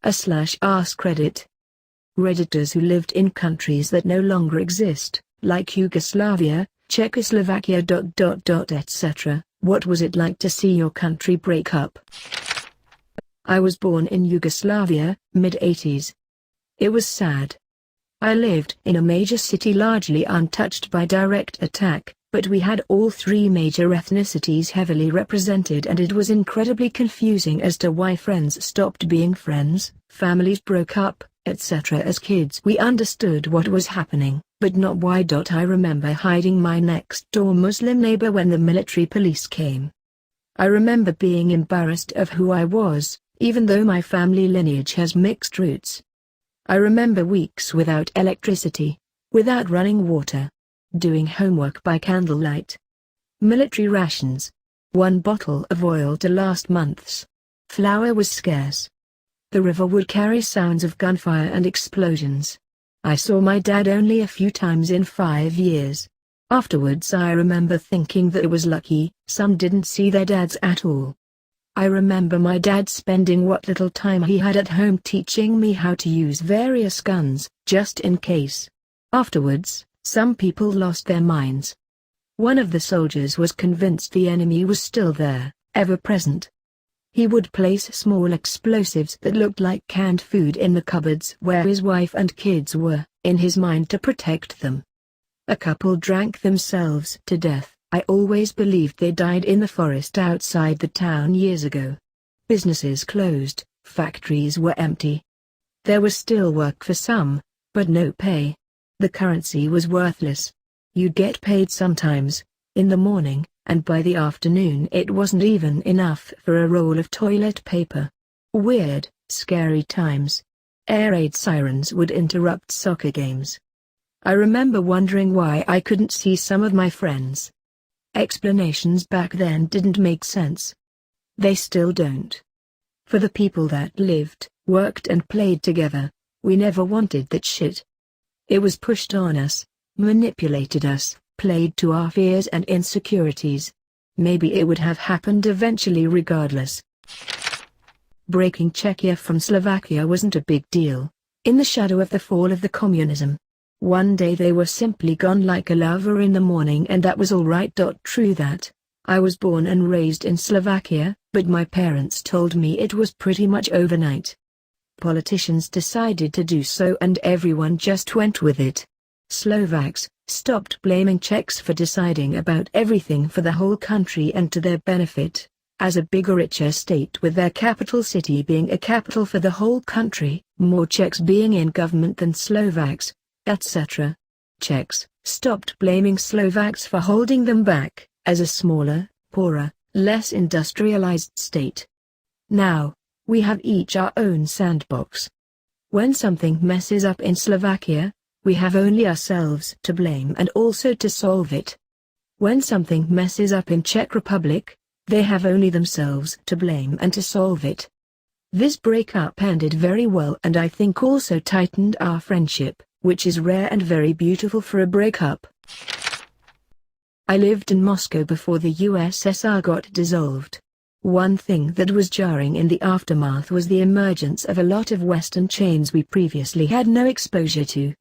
/askreddit. Redditors who lived in countries that no longer exist, like Yugoslavia, Czechoslovakia, etc. What was it like to see your country break up? I was born in Yugoslavia, mid-80s. It was sad. I lived in a major city largely untouched by direct attack, but we had all three major ethnicities heavily represented, and it was incredibly confusing as to why friends stopped being friends, families broke up, etc. As kids we understood what was happening, but not why. I remember hiding my next-door Muslim neighbor when the military police came. I remember being embarrassed of who I was, even though my family lineage has mixed roots. I remember weeks without electricity, without running water, doing homework by candlelight. Military rations. 1 bottle of oil to last months. Flour was scarce. The river would carry sounds of gunfire and explosions. I saw my dad only a few times in 5 years. Afterwards I remember thinking that it was lucky some didn't see their dads at all. I remember my dad spending what little time he had at home teaching me how to use various guns, just in case. Afterwards, some people lost their minds. One of the soldiers was convinced the enemy was still there, ever present. He would place small explosives that looked like canned food in the cupboards where his wife and kids were, in his mind to protect them. A couple drank themselves to death. I always believed they died in the forest outside the town years ago. Businesses closed, factories were empty. There was still work for some, but no pay. The currency was worthless. You'd get paid sometimes, in the morning, and by the afternoon it wasn't even enough for a roll of toilet paper. Weird, scary times. Air raid sirens would interrupt soccer games. I remember wondering why I couldn't see some of my friends. Explanations back then didn't make sense. They still don't. For the people that lived, worked and played together, we never wanted that shit. It was pushed on us, manipulated us, played to our fears and insecurities. Maybe it would have happened eventually regardless. Breaking Czechia from Slovakia wasn't a big deal. In the shadow of the fall of the communism, one day they were simply gone like a lava in the morning, and that was all right. True that. I was born and raised in Slovakia, but my parents told me it was pretty much overnight. Politicians decided to do so and everyone just went with it. Slovaks stopped blaming Czechs for deciding about everything for the whole country and to their benefit. As a bigger, richer state with their capital city being a capital for the whole country, more Czechs being in government than Slovaks, etc. Czechs stopped blaming Slovaks for holding them back, as a smaller, poorer, less industrialized state. Now, we have each our own sandbox. When something messes up in Slovakia, we have only ourselves to blame and also to solve it. When something messes up in Czech Republic, they have only themselves to blame and to solve it. This breakup ended very well and I think also tightened our friendship, which is rare and very beautiful for a breakup. I lived in Moscow before the USSR got dissolved. One thing that was jarring in the aftermath was the emergence of a lot of Western chains we previously had no exposure to.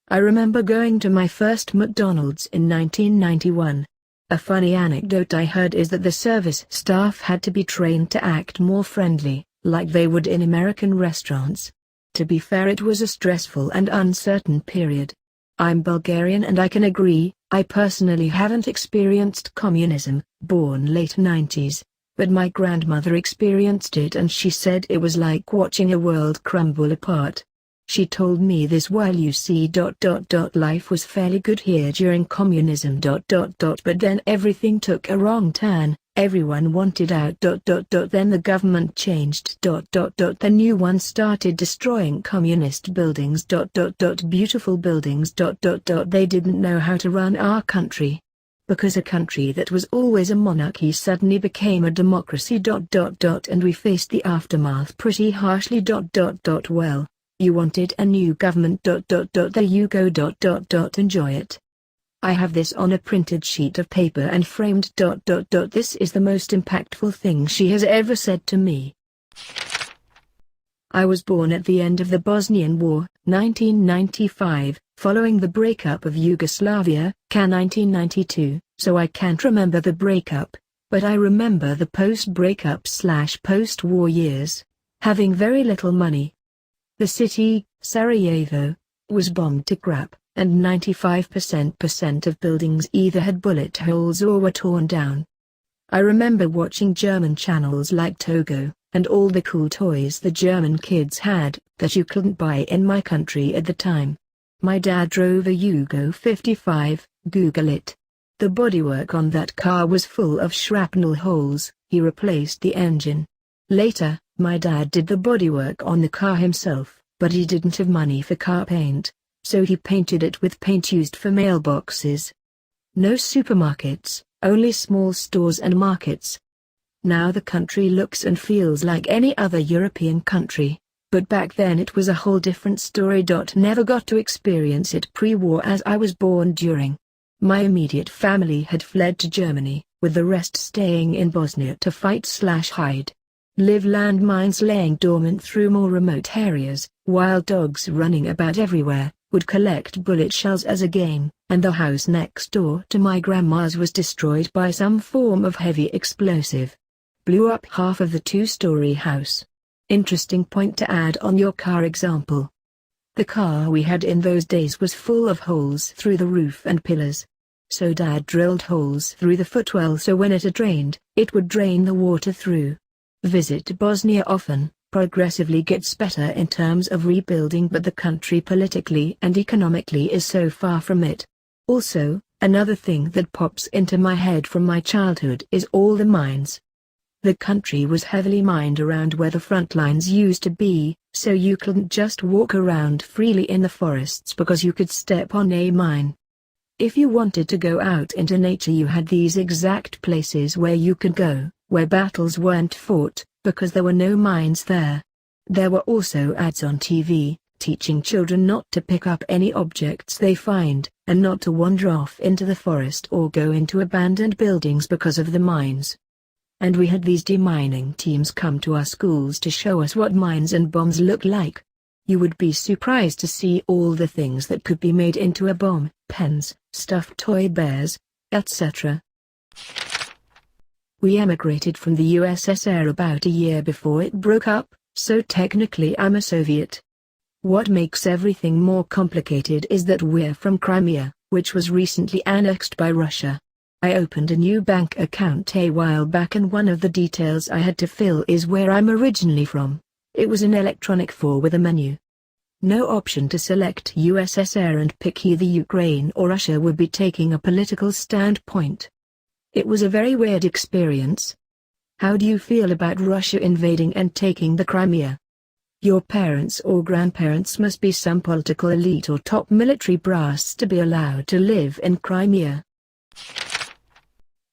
I remember going to my first McDonald's in 1991. A funny anecdote I heard is that the service staff had to be trained to act more friendly, like they would in American restaurants. To be fair, it was a stressful and uncertain period. I'm Bulgarian and I can agree, I personally haven't experienced communism, born late 90s, but my grandmother experienced it and she said it was like watching a world crumble apart. She told me this while you see life was fairly good here during communism but then everything took a wrong turn. Everyone wanted out. Then the government changed. The new one started destroying communist buildings. Beautiful buildings. They didn't know how to run our country. Because a country that was always a monarchy suddenly became a democracy. And we faced the aftermath pretty harshly. Well, you wanted a new government. There you go. Enjoy it. I have this on a printed sheet of paper and framed. This is the most impactful thing she has ever said to me. I was born at the end of the Bosnian War, 1995, following the breakup of Yugoslavia, ca 1992, so I can't remember the breakup, but I remember the post-breakup/post-war years, having very little money. The city, Sarajevo, was bombed to crap, and 95% of buildings either had bullet holes or were torn down. I remember watching German channels like Togo, and all the cool toys the German kids had, that you couldn't buy in my country at the time. My dad drove a Yugo 55, Google it. The bodywork on that car was full of shrapnel holes. He replaced the engine. Later, my dad did the bodywork on the car himself, but he didn't have money for car paint, so he painted it with paint used for mailboxes. No supermarkets, only small stores and markets. Now the country looks and feels like any other European country, but back then it was a whole different story. Never got to experience it pre-war as I was born during. My immediate family had fled to Germany, with the rest staying in Bosnia to fight/hide. Live landmines laying dormant through more remote areas, wild dogs running about everywhere, would collect bullet shells as a game, and the house next door to my grandma's was destroyed by some form of heavy explosive. Blew up half of the two-story house. Interesting point to add on your car example. The car we had in those days was full of holes through the roof and pillars. So Dad drilled holes through the footwell so when it had rained, it would drain the water through. Visit Bosnia often, progressively gets better in terms of rebuilding, but the country politically and economically is so far from it. Also, another thing that pops into my head from my childhood is all the mines. The country was heavily mined around where the front lines used to be, so you couldn't just walk around freely in the forests because you could step on a mine. If you wanted to go out into nature, you had these exact places where you could go, where battles weren't fought, because there were no mines there. There were also ads on TV, teaching children not to pick up any objects they find, and not to wander off into the forest or go into abandoned buildings because of the mines. And we had these demining teams come to our schools to show us what mines and bombs look like. You would be surprised to see all the things that could be made into a bomb: pens, stuffed toy bears, etc. We emigrated from the USSR about a year before it broke up, so technically I'm a Soviet. What makes everything more complicated is that we're from Crimea, which was recently annexed by Russia. I opened a new bank account a while back, and one of the details I had to fill is where I'm originally from. It was an electronic form with a menu. No option to select USSR and pick either Ukraine or Russia would be taking a political standpoint. It was a very weird experience. How do you feel about Russia invading and taking the Crimea? Your parents or grandparents must be some political elite or top military brass to be allowed to live in Crimea.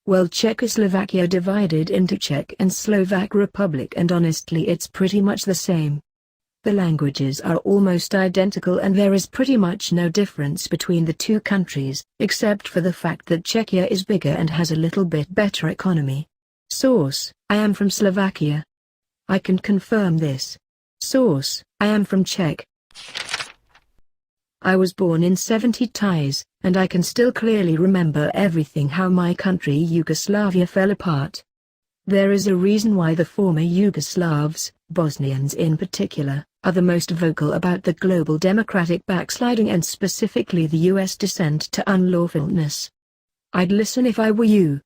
Well, Czechoslovakia divided into Czech and Slovak Republic, and honestly it's pretty much the same. The languages are almost identical and there is pretty much no difference between the two countries, except for the fact that Czechia is bigger and has a little bit better economy. Source: I am from Slovakia. I can confirm this. Source: I am from Czech. I was born in 70 ties, and I can still clearly remember everything how my country Yugoslavia fell apart. There is a reason why the former Yugoslavs, Bosnians in particular, are the most vocal about the global democratic backsliding and specifically the US descent to unlawfulness. I'd listen if I were you.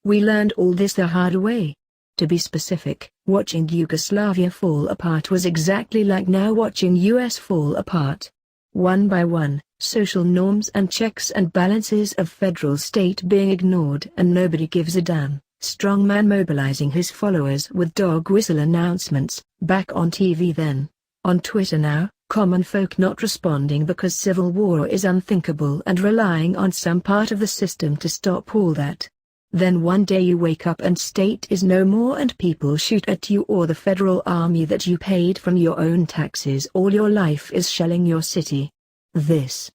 We learned all this the hard way. To be specific, watching Yugoslavia fall apart was exactly like now watching US fall apart. One by one, social norms and checks and balances of federal state being ignored, and nobody gives a damn. Strongman mobilizing his followers with dog whistle announcements, back on TV then, on Twitter now, common folk not responding because civil war is unthinkable and relying on some part of the system to stop all that. Then one day you wake up and state is no more and people shoot at you, or the federal army that you paid from your own taxes all your life is shelling your city. This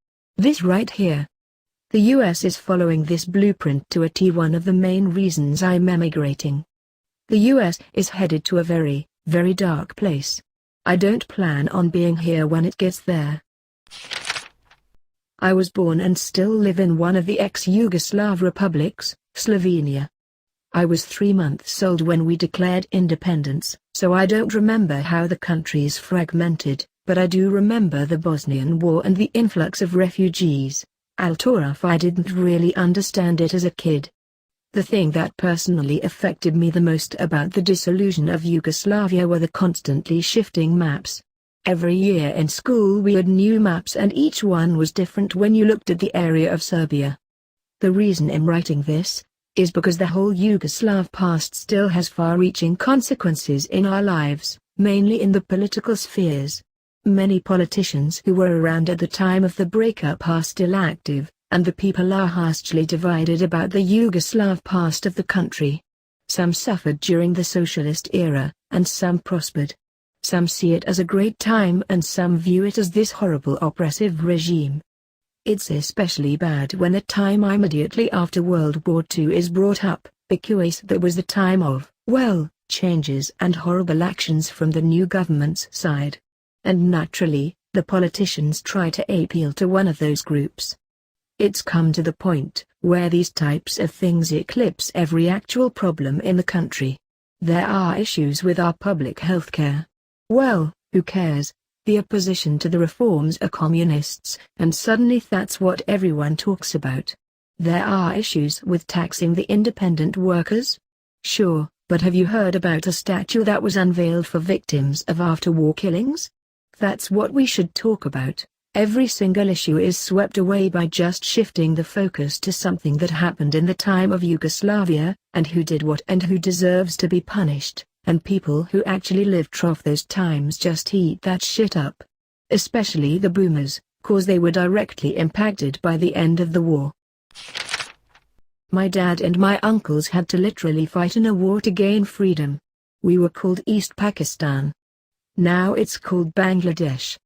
right here. The US is following this blueprint to a T. One of the main reasons I'm emigrating. The US is headed to a very, very dark place. I don't plan on being here when it gets there. I was born and still live in one of the ex-Yugoslav republics, Slovenia. I was 3 months old when we declared independence, so I don't remember how the country's fragmented, but I do remember the Bosnian War and the influx of refugees. Altoraf, I didn't really understand it as a kid. The thing that personally affected me the most about the dissolution of Yugoslavia were the constantly shifting maps. Every year in school we had new maps and each one was different when you looked at the area of Serbia. The reason I'm writing this is because the whole Yugoslav past still has far-reaching consequences in our lives, mainly in the political spheres. Many politicians who were around at the time of the breakup are still active, and the people are harshly divided about the Yugoslav past of the country. Some suffered during the socialist era, and some prospered. Some see it as a great time and some view it as this horrible oppressive regime. It's especially bad when a time immediately after World War II is brought up, because that was the time of, well, changes and horrible actions from the new government's side. And naturally, the politicians try to appeal to one of those groups. It's come to the point where these types of things eclipse every actual problem in the country. There are issues with our public health care. Well, who cares? The opposition to the reforms are communists, and suddenly that's what everyone talks about. There are issues with taxing the independent workers? Sure, but have you heard about a statue that was unveiled for victims of after-war killings? That's what we should talk about. Every single issue is swept away by just shifting the focus to something that happened in the time of Yugoslavia, and who did what and who deserves to be punished. And people who actually lived through those times just eat that shit up. Especially the boomers, cause they were directly impacted by the end of the war. My dad and my uncles had to literally fight in a war to gain freedom. We were called East Pakistan. Now it's called Bangladesh.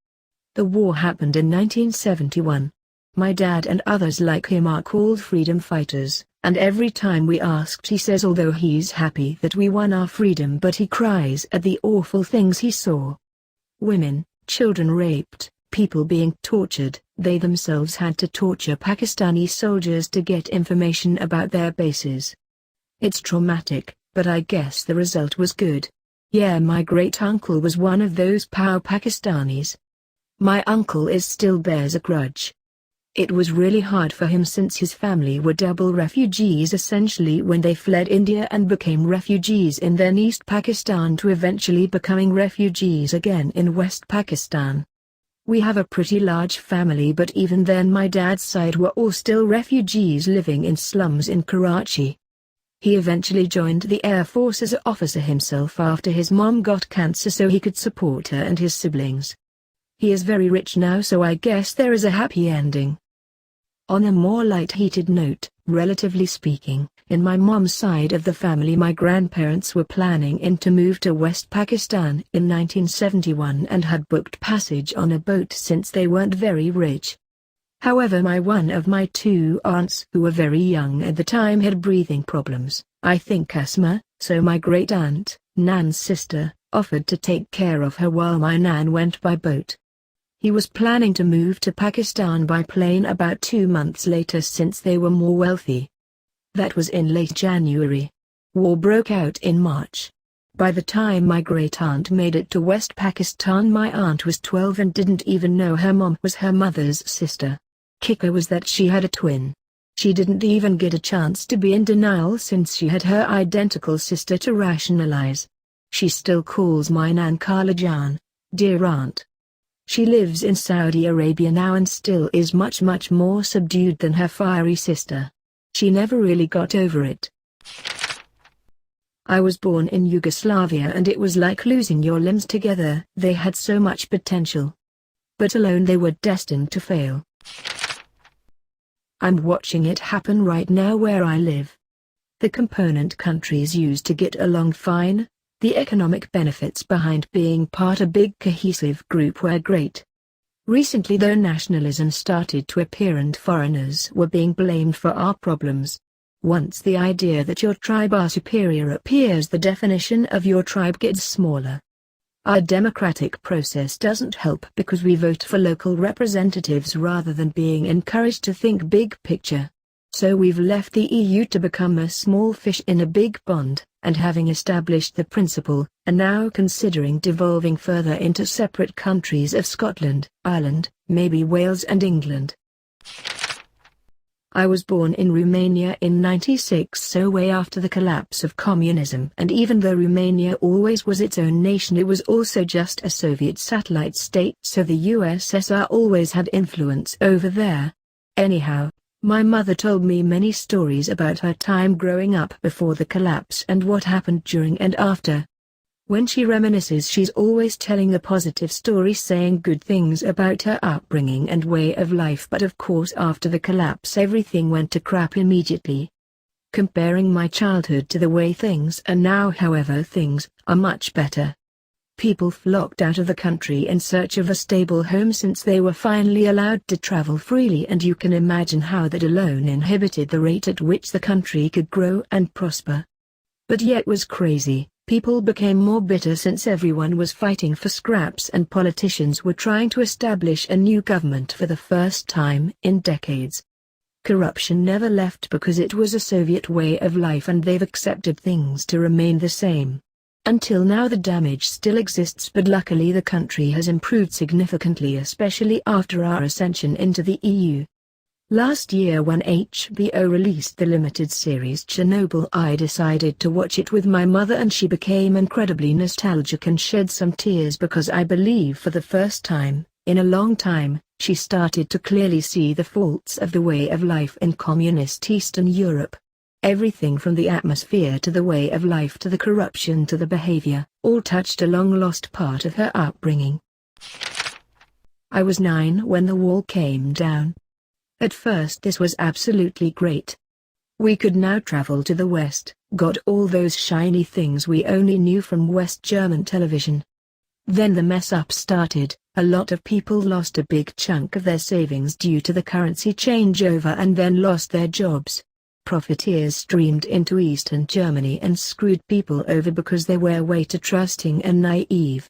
The war happened in 1971. My dad and others like him are called freedom fighters. And every time we asked, he says although he's happy that we won our freedom, but he cries at the awful things he saw. Women, children raped, people being tortured. They themselves had to torture Pakistani soldiers to get information about their bases. It's traumatic, but I guess the result was good. Yeah, my great-uncle was one of those poor Pakistanis. My uncle still bears a grudge. It was really hard for him since his family were double refugees essentially when they fled India and became refugees in then East Pakistan to eventually becoming refugees again in West Pakistan. We have a pretty large family, but even then my dad's side were all still refugees living in slums in Karachi. He eventually joined the Air Force as an officer himself after his mom got cancer so he could support her and his siblings. He is very rich now, so I guess there is a happy ending. On a more light-hearted note, relatively speaking, in my mom's side of the family my grandparents were planning to move to West Pakistan in 1971 and had booked passage on a boat since they weren't very rich. However, one of my 2 aunts who were very young at the time had breathing problems, I think asthma, so my great-aunt, Nan's sister, offered to take care of her while my Nan went by boat. He was planning to move to Pakistan by plane about 2 months later since they were more wealthy. That was in late January. War broke out in March. By the time my great-aunt made it to West Pakistan my aunt was 12 and didn't even know her mom was her mother's sister. Kicker was that she had a twin. She didn't even get a chance to be in denial since she had her identical sister to rationalize. She still calls my Nan Khala Jan, dear aunt. She lives in Saudi Arabia now and still is much more subdued than her fiery sister. She never really got over it. I was born in Yugoslavia and it was like losing your limbs together. They had so much potential. But alone they were destined to fail. I'm watching it happen right now where I live. The component countries used to get along fine. The economic benefits behind being part of a big cohesive group were great. Recently though nationalism started to appear and foreigners were being blamed for our problems. Once the idea that your tribe are superior appears, the definition of your tribe gets smaller. Our democratic process doesn't help because we vote for local representatives rather than being encouraged to think big picture. So we've left the EU to become a small fish in a big pond, and having established the principle, are now considering devolving further into separate countries of Scotland, Ireland, maybe Wales and England. I was born in Romania in '96, so way after the collapse of communism, and even though Romania always was its own nation, it was also just a Soviet satellite state, so the USSR always had influence over there. Anyhow, my mother told me many stories about her time growing up before the collapse and what happened during and after. When she reminisces, she's always telling a positive story, saying good things about her upbringing and way of life, but of course after the collapse everything went to crap immediately. Comparing my childhood to the way things are now, however, things are much better. People flocked out of the country in search of a stable home since they were finally allowed to travel freely, and you can imagine how that alone inhibited the rate at which the country could grow and prosper. But yet was crazy. People became more bitter since everyone was fighting for scraps and politicians were trying to establish a new government for the first time in decades. Corruption never left because it was a Soviet way of life and they've accepted things to remain the same. Until now the damage still exists, but luckily the country has improved significantly, especially after our ascension into the EU. Last year when HBO released the limited series Chernobyl, I decided to watch it with my mother and she became incredibly nostalgic and shed some tears because I believe for the first time, in a long time, she started to clearly see the faults of the way of life in communist Eastern Europe. Everything from the atmosphere to the way of life to the corruption to the behavior, all touched a long-lost part of her upbringing. I was 9 when the wall came down. At first this was absolutely great. We could now travel to the West, got all those shiny things we only knew from West German television. Then the mess up started. A lot of people lost a big chunk of their savings due to the currency changeover and then lost their jobs. Profiteers streamed into Eastern Germany and screwed people over because they were way too trusting and naive.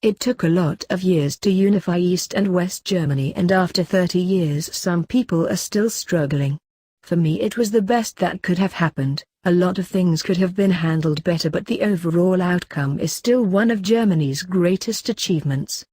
It took a lot of years to unify East and West Germany, and after 30 years some people are still struggling. For me it was the best that could have happened. A lot of things could have been handled better, but the overall outcome is still one of Germany's greatest achievements.